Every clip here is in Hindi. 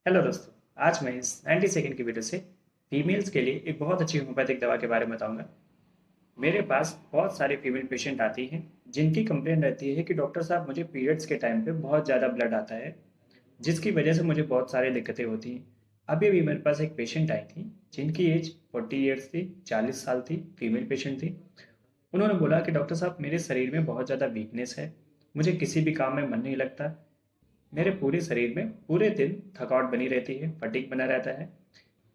हेलो दोस्तों। आज मैं इस 90 सेकेंड की वीडियो से फीमेल्स के लिए एक बहुत अच्छी होम्योपैथिक दवा के बारे में बताऊंगा। मेरे पास बहुत सारे फीमेल पेशेंट आती हैं जिनकी कंप्लेन रहती है कि डॉक्टर साहब मुझे पीरियड्स के टाइम पे बहुत ज़्यादा ब्लड आता है, जिसकी वजह से मुझे बहुत सारी दिक्कतें होती हैं। अभी अभी मेरे पास एक पेशेंट आई थी जिनकी एज 40 ईयर्स थी, 40 साल थी, फीमेल पेशेंट थी। उन्होंने बोला कि डॉक्टर साहब मेरे शरीर में बहुत ज़्यादा वीकनेस है, मुझे किसी भी काम में मन नहीं लगता, मेरे पूरे शरीर में पूरे दिन थकावट बनी रहती है, फटीग बना रहता है।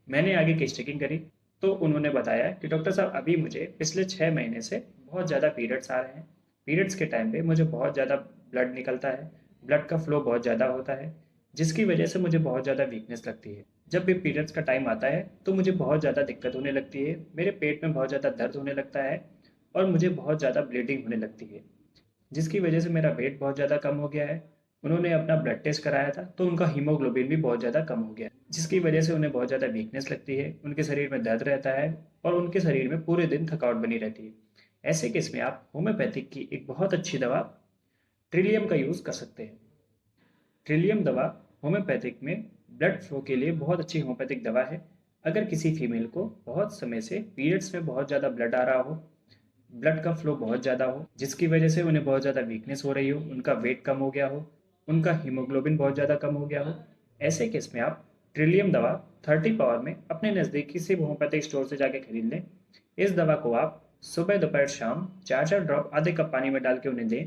मैंने आगे की चेकिंग करी तो उन्होंने बताया कि डॉक्टर साहब अभी मुझे पिछले 6 महीने से बहुत ज़्यादा पीरियड्स आ रहे हैं। पीरियड्स के टाइम पे मुझे बहुत ज़्यादा ब्लड निकलता है, ब्लड का फ्लो बहुत ज़्यादा होता है, जिसकी वजह से मुझे बहुत ज़्यादा वीकनेस लगती है। जब भी पीरियड्स का टाइम आता है तो मुझे बहुत ज़्यादा दिक्कत होने लगती है, मेरे पेट में बहुत ज़्यादा दर्द होने लगता है और मुझे बहुत ज़्यादा ब्लीडिंग होने लगती है, जिसकी वजह से मेरा वेट बहुत ज़्यादा कम हो गया है। उन्होंने अपना ब्लड टेस्ट कराया था तो उनका हीमोग्लोबिन भी बहुत ज़्यादा कम हो गया है, जिसकी वजह से उन्हें बहुत ज़्यादा वीकनेस लगती है, उनके शरीर में दर्द रहता है और उनके शरीर में पूरे दिन थकावट बनी रहती है। ऐसे केस में आप होम्योपैथिक की एक बहुत अच्छी दवा ट्रिलियम का यूज़ कर सकते हैं। ट्रिलियम दवा होम्योपैथिक में ब्लड फ्लो के लिए बहुत अच्छी होम्योपैथिक दवा है। अगर किसी फीमेल को बहुत समय से पीरियड्स में बहुत ज़्यादा ब्लड आ रहा हो, ब्लड का फ्लो बहुत ज़्यादा हो, जिसकी वजह से उन्हें बहुत ज़्यादा वीकनेस हो रही हो, उनका वेट कम हो गया हो, उनका हीमोग्लोबिन बहुत ज़्यादा कम हो गया हो, ऐसे केस में आप ट्रिलियम दवा 30 पावर में अपने नज़दीकी से होम्योपैथिक स्टोर से जाके खरीद लें। इस दवा को आप सुबह दोपहर शाम 4-4 ड्रॉप आधे कप पानी में डाल के उन्हें दें।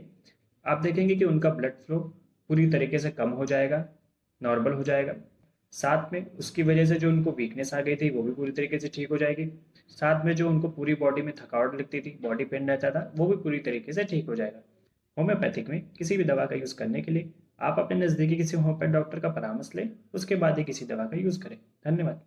आप देखेंगे कि उनका ब्लड फ्लो पूरी तरीके से कम हो जाएगा, नॉर्मल हो जाएगा। साथ में उसकी वजह से जो उनको वीकनेस आ गई थी वो भी पूरी तरीके से ठीक हो जाएगी। साथ में जो उनको पूरी बॉडी में थकावट लगती थी, बॉडी पेन रहता था, वो भी पूरी तरीके से ठीक हो जाएगा। होम्योपैथिक में किसी भी दवा का यूज़ करने के लिए आप अपने नज़दीकी किसी होम्योपैथ डॉक्टर का परामर्श लें, उसके बाद ही किसी दवा का यूज़ करें। धन्यवाद।